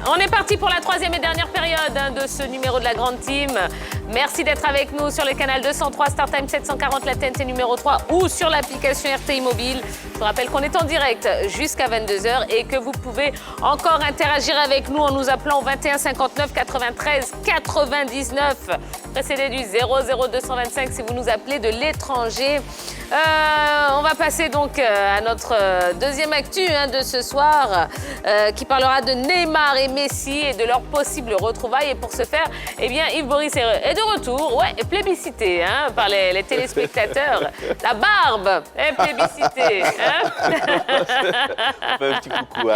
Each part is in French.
on est parti pour la troisième et dernière période de ce numéro de la Grande Team. Merci d'être avec nous sur le canal 203, StarTime 740, la TNT numéro 3 ou sur l'application RTI Mobile. Je vous rappelle qu'on est en direct jusqu'à 22h et que vous pouvez encore interagir avec nous en nous appelant au 21 59 93 99, précédé du 00225 si vous nous appelez de l'étranger. On va passer donc à notre deuxième actu de ce soir qui parlera de Neymar et Messi et de leurs possibles retrouvailles. Et pour ce faire, eh bien, Yves Boris est de retour, plébiscité par les téléspectateurs. La barbe est plébiscitée. On fait un petit coucou.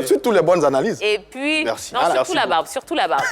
Surtout les bonnes analyses. Et puis, merci. Non, surtout la barbe, surtout la barbe.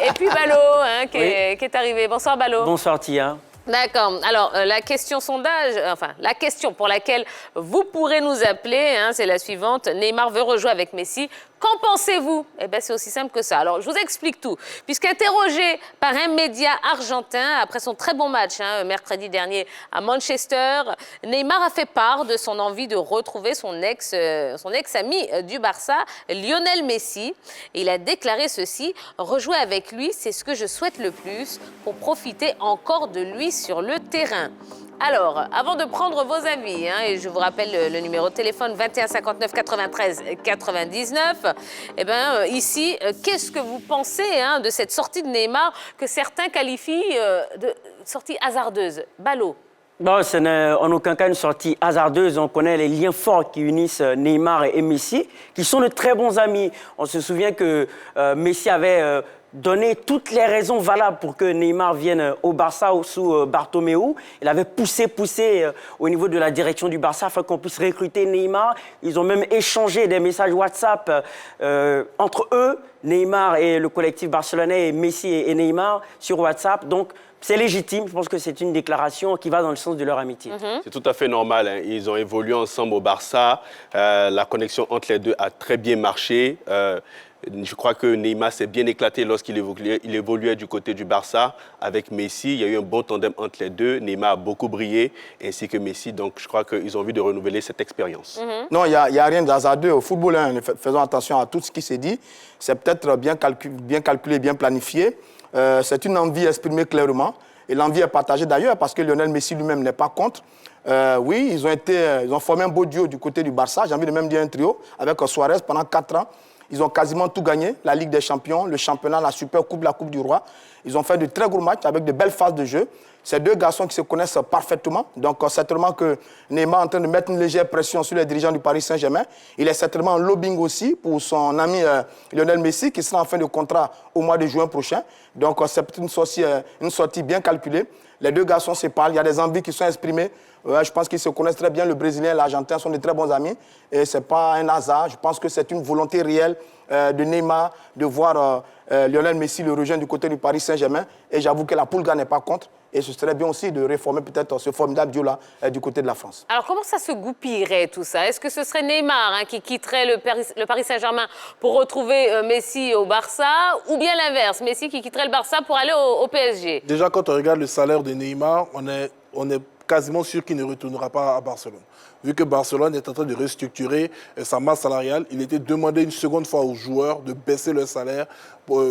Et puis Ballot qui est arrivé. Bonsoir Ballot. Bonsoir Tia. D'accord. Alors, la question sondage, la question pour laquelle vous pourrez nous appeler, c'est la suivante. Neymar veut rejouer avec Messi. Qu'en pensez-vous? Eh bien, c'est aussi simple que ça. Alors, je vous explique tout. Puisqu'interrogé par un média argentin après son très bon match, mercredi dernier à Manchester, Neymar a fait part de son envie de retrouver son ex-ami du Barça, Lionel Messi. Et il a déclaré ceci: rejouer avec lui, c'est ce que je souhaite le plus pour profiter encore de lui sur le terrain. Alors, avant de prendre vos avis, et je vous rappelle le numéro de téléphone 21 59 93 99, eh bien, ici, qu'est-ce que vous pensez de cette sortie de Neymar que certains qualifient de sortie hasardeuse? Ballot. Bon, ce n'est en aucun cas une sortie hasardeuse. On connaît les liens forts qui unissent Neymar et Messi, qui sont de très bons amis. On se souvient que Messi avait donné toutes les raisons valables pour que Neymar vienne au Barça sous Bartomeu. Il avait poussé au niveau de la direction du Barça afin qu'on puisse recruter Neymar. Ils ont même échangé des messages WhatsApp entre eux, Neymar et le collectif barcelonais, et Messi et Neymar sur WhatsApp. Donc, c'est légitime. Je pense que c'est une déclaration qui va dans le sens de leur amitié. C'est tout à fait normal. Ils ont évolué ensemble au Barça. La connexion entre les deux a très bien marché. Je crois que Neymar s'est bien éclaté lorsqu'il évoluait du côté du Barça avec Messi. Il y a eu un bon tandem entre les deux. Neymar a beaucoup brillé, ainsi que Messi. Donc, je crois qu'ils ont envie de renouveler cette expérience. Non, il n'y a rien de hasardeux. Au football, faisons attention à tout ce qui s'est dit. C'est peut-être bien calculé, bien planifié. C'est une envie exprimée clairement. Et l'envie est partagée d'ailleurs parce que Lionel Messi lui-même n'est pas contre. Oui, ils ont formé un beau duo du côté du Barça. J'ai envie de même dire un trio avec Suarez pendant 4 ans. Ils ont quasiment tout gagné, la Ligue des Champions, le championnat, la Super Coupe, la Coupe du Roi. Ils ont fait de très gros matchs avec de belles phases de jeu. Ces deux garçons qui se connaissent parfaitement. Donc, certainement que Neymar est en train de mettre une légère pression sur les dirigeants du Paris Saint-Germain. Il est certainement en lobbying aussi pour son ami Lionel Messi, qui sera en fin de contrat au mois de juin prochain. Donc, c'est une sortie bien calculée. Les deux garçons se parlent, il y a des envies qui sont exprimées. Je pense qu'ils se connaissent très bien. Le Brésilien et l'Argentin sont de très bons amis. Et ce n'est pas un hasard. Je pense que c'est une volonté réelle de Neymar de voir Lionel Messi le rejoindre du côté du Paris Saint-Germain. Et j'avoue que la Pulga n'est pas contre. Et ce serait bien aussi de réformer peut-être ce formidable duo-là du côté de la France. Alors, comment ça se goupillerait tout ça? Est-ce que ce serait Neymar qui quitterait le Paris Saint-Germain pour retrouver Messi au Barça, ou bien l'inverse, Messi qui quitterait le Barça pour aller au PSG? Déjà, quand on regarde le salaire de Neymar, on est quasiment sûr qu'il ne retournera pas à Barcelone. Vu que Barcelone est en train de restructurer sa masse salariale, il était demandé une seconde fois aux joueurs de baisser leur salaire,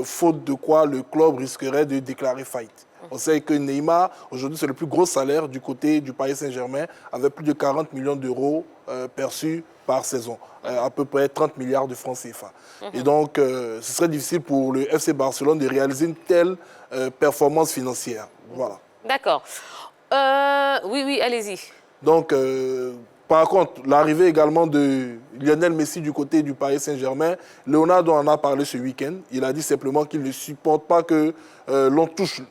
faute de quoi le club risquerait de déclarer faillite. On sait que Neymar, aujourd'hui, c'est le plus gros salaire du côté du Paris Saint-Germain, avec plus de 40 millions d'euros perçus par saison, à peu près 30 milliards de francs CFA. Et donc, ce serait difficile pour le FC Barcelone de réaliser une telle performance financière. Voilà. D'accord. Oui, allez-y. Donc, par contre, l'arrivée également de Lionel Messi du côté du Paris Saint-Germain, Leonardo en a parlé ce week-end. Il a dit simplement qu'il ne supporte pas que l'on touche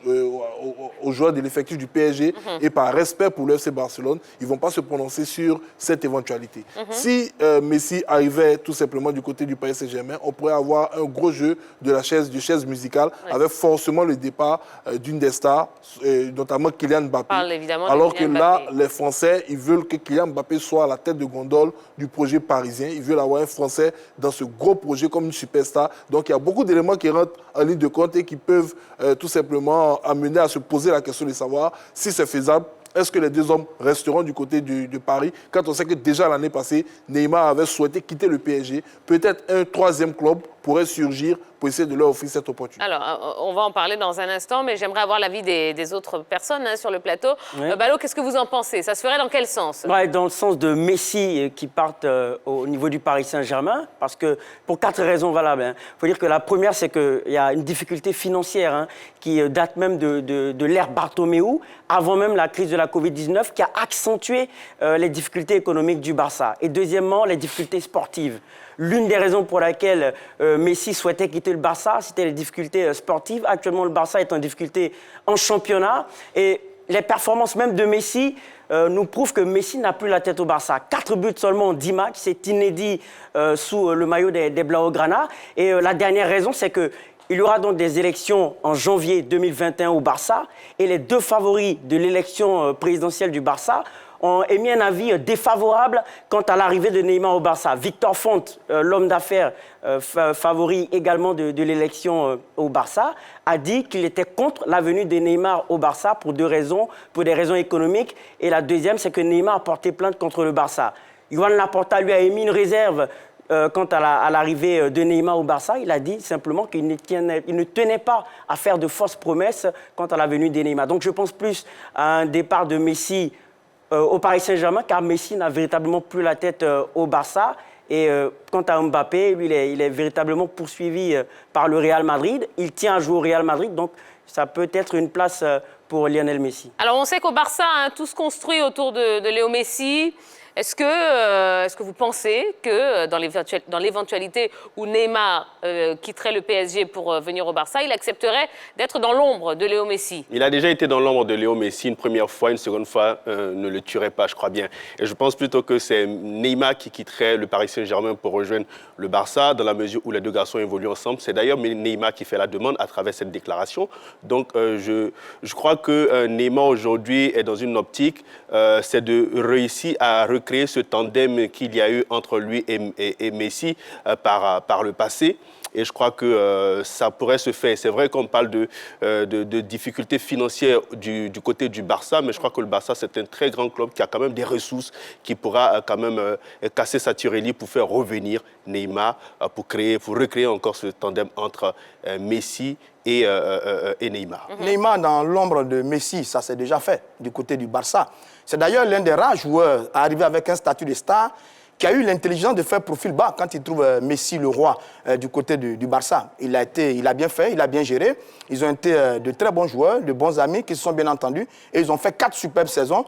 aux joueurs de l'effectif du PSG et par respect pour le FC Barcelone, ils ne vont pas se prononcer sur cette éventualité. Si Messi arrivait tout simplement du côté du Paris Saint-Germain, on pourrait avoir un gros jeu de chaise musicale avec forcément le départ d'une des stars, notamment Kylian Mbappé. Alors que là, les Français, ils veulent que Kylian Mbappé soit à la tête de gondole du projet parisien. Ils veulent avoir un Français dans ce gros projet comme une superstar. Donc il y a beaucoup d'éléments qui rentrent en ligne de compte et qui peuvent tout simplement amener à se poser la question de savoir si c'est faisable. Est-ce que les deux hommes resteront du côté de Paris quand on sait que déjà l'année passée, Neymar avait souhaité quitter le PSG, peut-être un troisième club pourraient surgir pour essayer de leur offrir cette opportunité. Alors, on va en parler dans un instant, mais j'aimerais avoir l'avis des autres personnes sur le plateau. Oui. Balo, qu'est-ce que vous en pensez? Ça se ferait dans quel sens? Ouais, dans le sens de Messi qui partent au niveau du Paris Saint-Germain, parce que pour 4 raisons valables. Il faut dire que la première, c'est qu'il y a une difficulté financière qui date même de l'ère Bartomeu, avant même la crise de la Covid-19, qui a accentué les difficultés économiques du Barça. Et deuxièmement, les difficultés sportives. L'une des raisons pour laquelle Messi souhaitait quitter le Barça, c'était les difficultés sportives. Actuellement, le Barça est en difficulté en championnat. Et les performances même de Messi nous prouvent que Messi n'a plus la tête au Barça. 4 buts seulement en 10 matchs, c'est inédit sous le maillot des Blaugrana. Et la dernière raison, c'est que il y aura donc des élections en janvier 2021 au Barça. Et les 2 favoris de l'élection présidentielle du Barça ont émis un avis défavorable quant à l'arrivée de Neymar au Barça. Victor Font, l'homme d'affaires favori également de l'élection au Barça, a dit qu'il était contre la venue de Neymar au Barça pour des raisons économiques. Et la deuxième, c'est que Neymar a porté plainte contre le Barça. Joan Laporta lui a émis une réserve quant à l'arrivée de Neymar au Barça. Il a dit simplement qu'il ne tenait pas à faire de fausses promesses quant à la venue de Neymar. Donc je pense plus à un départ de Messi au Paris Saint-Germain, car Messi n'a véritablement plus la tête au Barça. Et quant à Mbappé, lui, il est véritablement poursuivi par le Real Madrid. Il tient à jouer au Real Madrid, donc ça peut être une place pour Lionel Messi. Alors, on sait qu'au Barça, tout se construit autour de Léo Messi. Est-ce que vous pensez que dans l'éventualité où Neymar quitterait le PSG pour venir au Barça, il accepterait d'être dans l'ombre de Léo Messi? Il a déjà été dans l'ombre de Léo Messi une première fois, une seconde fois ne le tuerait pas, je crois bien. Et je pense plutôt que c'est Neymar qui quitterait le Paris Saint-Germain pour rejoindre le Barça, dans la mesure où les 2 garçons évoluent ensemble. C'est d'ailleurs Neymar qui fait la demande à travers cette déclaration. Donc je crois que Neymar aujourd'hui est dans une optique, c'est de réussir à recréer ce tandem qu'il y a eu entre lui et Messi par le passé. Et je crois que ça pourrait se faire. C'est vrai qu'on parle de difficultés financières du côté du Barça, mais je crois que le Barça, c'est un très grand club qui a quand même des ressources, qui pourra quand même casser sa tuerie pour faire revenir Neymar, pour recréer encore ce tandem entre Messi et Neymar. Neymar dans l'ombre de Messi, ça s'est déjà fait du côté du Barça. C'est d'ailleurs l'un des rares joueurs à arriver avec un statut de star qui a eu l'intelligence de faire profil bas quand il trouve Messi le roi du côté du Barça. Il a bien fait, il a bien géré. Ils ont été de très bons joueurs, de bons amis qui se sont bien entendus. Et ils ont fait 4 superbes saisons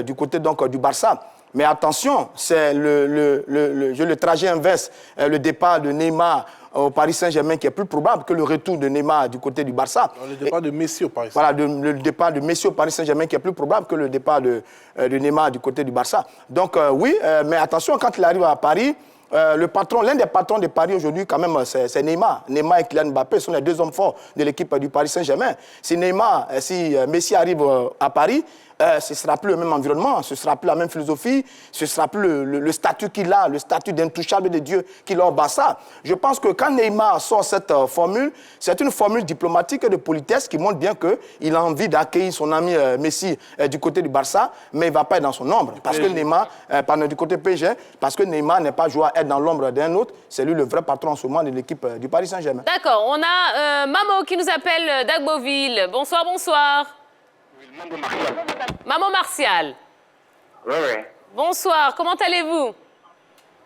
du côté donc, du Barça. Mais attention, c'est le trajet inverse, le départ de Neymar au Paris Saint-Germain qui est plus probable que le retour de Neymar du côté du Barça. Le départ de Messi au Paris Saint-Germain. Voilà, le départ de Messi au Paris Saint-Germain qui est plus probable que le départ de Neymar du côté du Barça. Donc oui, mais attention, quand il arrive à Paris, l'un des patrons de Paris aujourd'hui, quand même, c'est Neymar. Neymar et Kylian Mbappé sont les 2 hommes forts de l'équipe du Paris Saint-Germain. Si Messi arrive à Paris, ce ne sera plus le même environnement, ce ne sera plus la même philosophie, ce ne sera plus le statut qu'il a, le statut d'intouchable de Dieu qu'il a au Barça. Je pense que quand Neymar sort cette formule, c'est une formule diplomatique et de politesse qui montre bien qu'il a envie d'accueillir son ami Messi du côté du Barça, mais il ne va pas être dans son ombre. Parce que Neymar, du côté PSG, parce que Neymar n'est pas joué à être dans l'ombre d'un autre, c'est lui le vrai patron en ce moment de l'équipe du Paris Saint-Germain. D'accord, on a Mamo qui nous appelle d'Agboville. Bonsoir, bonsoir. Maman Martial. Oui, oui. Bonsoir, comment allez-vous?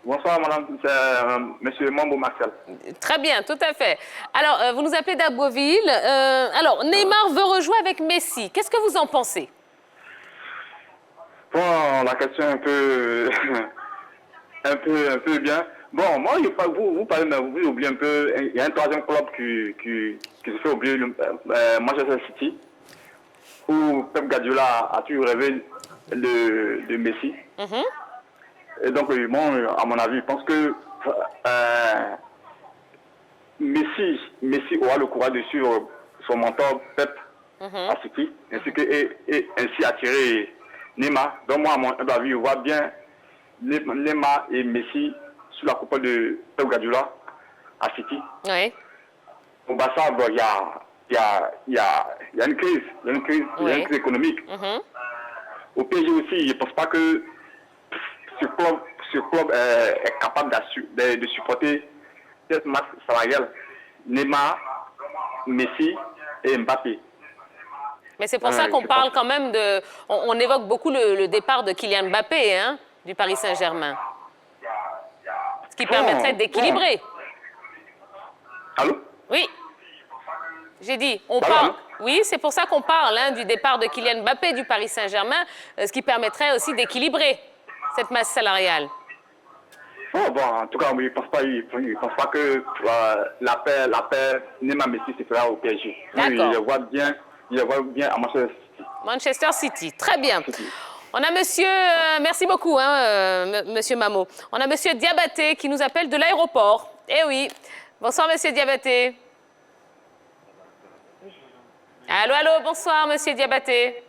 Bonsoir, madame, monsieur Mambo Martial. Très bien, tout à fait. Alors, vous nous appelez d'Agboville. Alors, Neymar veut rejouer avec Messi. Qu'est-ce que vous en pensez? Bon, la question est un peu, un peu bien. Bon, moi, vous parlez, mais vous oubliez un peu, il y a un 3e club qui se fait oublier, Manchester City, où Pep Guardiola a toujours rêvé de Messi. Et donc, moi, à mon avis, je pense que Messi aura le courage de suivre son mentor Pep à City, ainsi attirer Neymar. Donc, moi, à mon avis, je vois bien Neymar et Messi sous la coupe de Pep Guardiola à City. Oui. Au Barça, il y a une crise, une crise économique. Au PSG aussi, je ne pense pas que ce club est capable de supporter cette masse salariale. Neymar, Messi et Mbappé. Mais c'est pour ça qu'on parle quand même de... On évoque beaucoup le départ de Kylian Mbappé, hein, du Paris Saint-Germain. Ce qui permettrait d'équilibrer. Allô? Oui. J'ai dit, on parle... Oui, c'est pour ça qu'on parle hein, du départ de Kylian Mbappé du Paris Saint-Germain, ce qui permettrait aussi d'équilibrer cette masse salariale. Oh, bon, en tout cas, il ne pense pas que la paire Neymar-Messi se fera au PSG. D'accord. Il le voit bien à Manchester City. Manchester City, très bien. On a monsieur, merci beaucoup, hein, monsieur Mamo. On a monsieur Diabaté qui nous appelle de l'aéroport. Eh oui. Bonsoir, monsieur Diabaté. Allô, allô, bonsoir, monsieur Diabaté.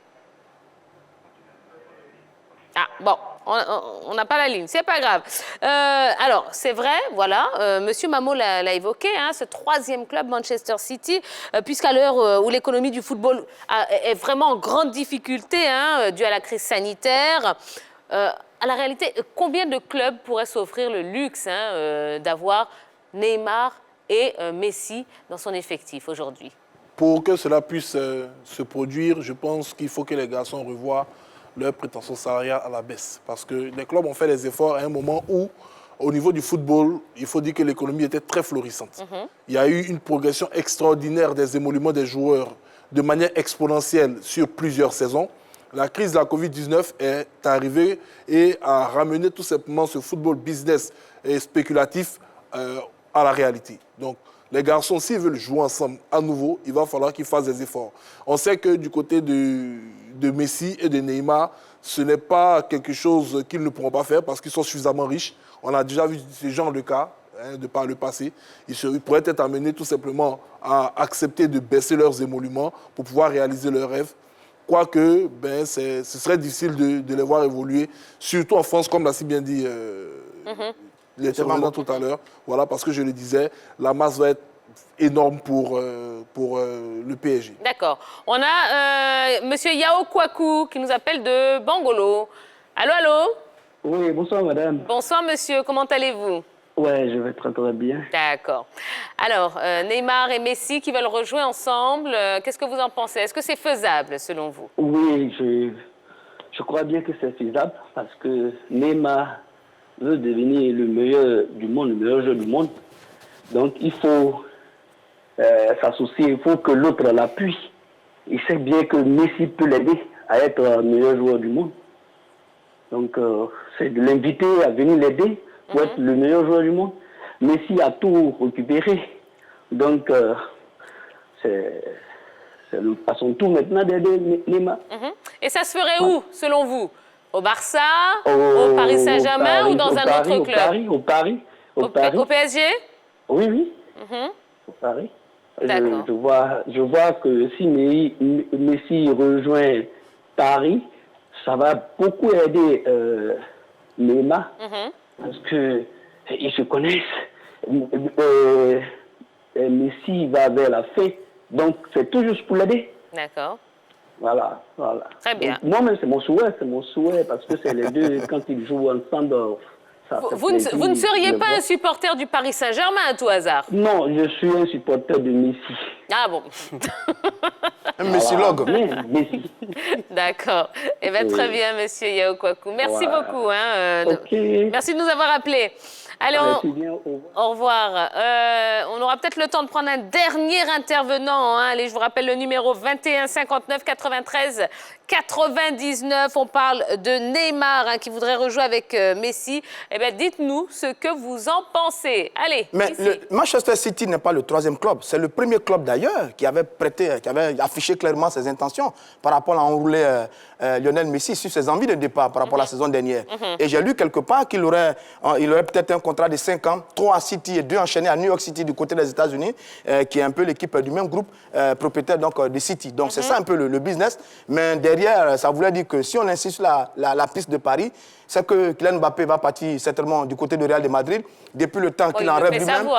Ah, bon, on n'a pas la ligne, c'est pas grave. Alors, c'est vrai, voilà, monsieur Mamo l'a évoqué, hein, ce troisième club, Manchester City, puisqu'à l'heure où l'économie du football est vraiment en grande difficulté, hein, due à la crise sanitaire, à la réalité, combien de clubs pourraient s'offrir le luxe hein, d'avoir Neymar et Messi dans son effectif aujourd'hui? Pour que cela puisse se produire, je pense qu'il faut que les garçons revoient leurs prétentions salariales à la baisse. Parce que les clubs ont fait des efforts à un moment où, au niveau du football, il faut dire que l'économie était très florissante. Il y a eu une progression extraordinaire des émoluments des joueurs de manière exponentielle sur plusieurs saisons. La crise de la Covid-19 est arrivée et a ramené tout simplement ce football business et spéculatif à la réalité. Donc, les garçons, s'ils veulent jouer ensemble à nouveau, il va falloir qu'ils fassent des efforts. On sait que du côté de Messi et de Neymar, ce n'est pas quelque chose qu'ils ne pourront pas faire parce qu'ils sont suffisamment riches. On a déjà vu ce genre de cas hein, de par le passé. Ils pourraient être amenés tout simplement à accepter de baisser leurs émoluments pour pouvoir réaliser leurs rêves. Quoique, ce serait difficile de les voir évoluer, surtout en France, comme l'a si bien dit l'intervenant tout à l'heure. Voilà, parce que je le disais, la masse va être énorme pour le PSG. D'accord. On a monsieur Yao Kwaku qui nous appelle de Bangolo. Allô, allô? Oui, bonsoir madame. Bonsoir monsieur, comment allez-vous? Ouais, je vais très très bien. D'accord. Alors, Neymar et Messi qui veulent rejouer ensemble, qu'est-ce que vous en pensez? Est-ce que c'est faisable selon vous? Oui, je crois bien que c'est faisable parce que Neymar veut devenir le meilleur du monde, le meilleur joueur du monde. Donc il faut s'associer, il faut que l'autre l'appuie. Il sait bien que Messi peut l'aider à être le meilleur joueur du monde. Donc c'est de l'inviter à venir l'aider pour être le meilleur joueur du monde. Messi a tout récupéré. Donc c'est à son tour maintenant d'aider Neymar. Et ça se ferait où, selon vous? Au Barça, au Paris Saint-Germain ou dans un autre club? Au Paris. Au PSG? Oui, oui. Au Paris. D'accord. Je vois que si Messi rejoint Paris, ça va beaucoup aider Neymar parce qu'ils se connaissent. Messi va vers la fin, donc c'est tout juste pour l'aider. D'accord. Voilà. Très bien. Moi-même, c'est mon souhait, parce que c'est les deux, quand ils jouent ensemble, ça fait Vous plaisir ne seriez de pas voir. un supporter du Paris Saint-Germain à tout hasard? Non, je suis un supporter de Messi. Ah bon. Un messilogue. Bien, Messi. D'accord. Eh bien, très bien, monsieur Yao Kwaku. Merci beaucoup. Hein, Ok. Merci de nous avoir appelés. Allez, Merci bien, au revoir. au revoir. On aura peut-être le temps de prendre un dernier intervenant. Hein. Allez, je vous rappelle le numéro 21 59 93 99. On parle de Neymar hein, qui voudrait rejouer avec Messi. Eh bien, dites-nous ce que vous en pensez. Allez, Mais ici. le Manchester City n'est pas le troisième club. C'est le premier club d'ailleurs qui avait affiché clairement ses intentions par rapport à enrouler Lionel Messi sur ses envies de départ par rapport à la saison dernière. Et j'ai lu quelque part qu'il aurait peut-être un contrat de 5 ans, 3 à City et 2 enchaînés à New York City du côté des États-Unis, qui est un peu l'équipe du même groupe propriétaire donc, de City. Donc c'est ça un peu le business. Mais derrière, ça voulait dire que si on insiste sur la piste de Paris, c'est que Kylian Mbappé va partir certainement du côté du Real de Madrid. Depuis le temps qu'il en rêve lui-même,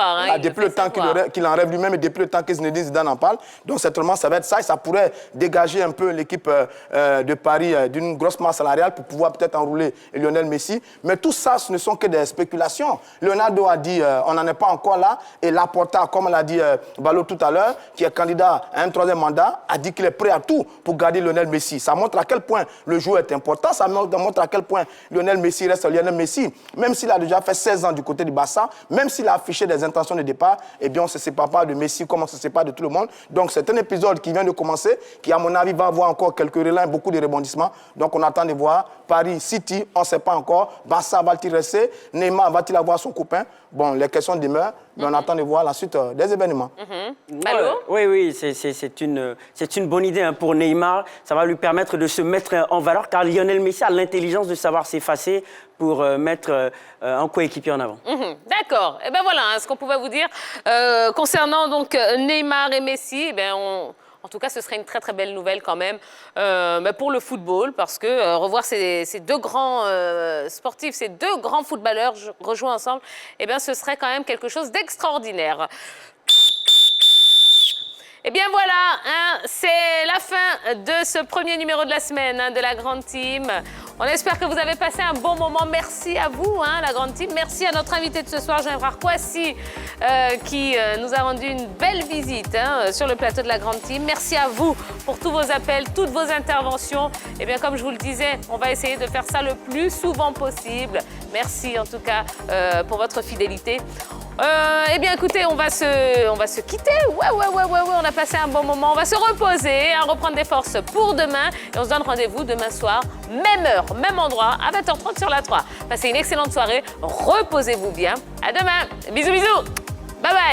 depuis le temps qu'il en rêve lui-même et depuis le temps que Zinedine Zidane en parle. Donc certainement, ça va être ça et ça pourrait dégager un peu l'équipe de Paris d'une grosse masse salariale pour pouvoir peut-être enrouler Lionel Messi. Mais tout ça, ce ne sont que des spéculations. Leonardo a dit, on n'en est pas encore là. Et Laporta, comme l'a dit Ballot tout à l'heure, qui est candidat à un 3e mandat, a dit qu'il est prêt à tout pour garder Lionel Messi. Ça montre à quel point le joueur est important. Ça montre à quel point Lionel Messi reste Lionel Messi. Même s'il a déjà fait 16 ans du côté du Barça, même s'il a affiché des intentions de départ, eh bien, on ne se sépare pas de Messi comme on se sépare de tout le monde. Donc, c'est un épisode qui vient de commencer, qui, à mon avis, va avoir encore quelques relents, beaucoup de rebondissements. Donc, on attend de voir Paris, City, on ne sait pas encore. Barça va-t-il rester? Neymar va-t-il avoir son copain? Bon, les questions demeurent, mais on attend de voir la suite des événements. Allô? Oui, c'est une bonne idée pour Neymar. Ça va lui permettre de se mettre en valeur, car Lionel Messi a l'intelligence de savoir s'effacer pour mettre un coéquipier en avant. D'accord. Et ben voilà ce qu'on pouvait vous dire concernant donc Neymar et Messi. En tout cas, ce serait une très très belle nouvelle quand même pour le football, parce que revoir ces deux grands sportifs, ces deux grands footballeurs rejouer ensemble, eh bien, ce serait quand même quelque chose d'extraordinaire. Eh bien voilà, c'est la fin de ce premier numéro de la semaine de la Grande Team. On espère que vous avez passé un bon moment. Merci à vous, la Grande Team. Merci à notre invité de ce soir, Jean-Évrard Kouassi, qui nous a rendu une belle visite sur le plateau de la Grande Team. Merci à vous pour tous vos appels, toutes vos interventions. Eh bien, comme je vous le disais, on va essayer de faire ça le plus souvent possible. Merci en tout cas pour votre fidélité. Eh bien, écoutez, on va se quitter. Ouais, on a passé un bon moment. On va se reposer, reprendre des forces pour demain. Et on se donne rendez-vous demain soir, même heure, même endroit, à 20h30 sur la 3. Passez une excellente soirée. Reposez-vous bien. À demain. Bisous, bisous. Bye bye.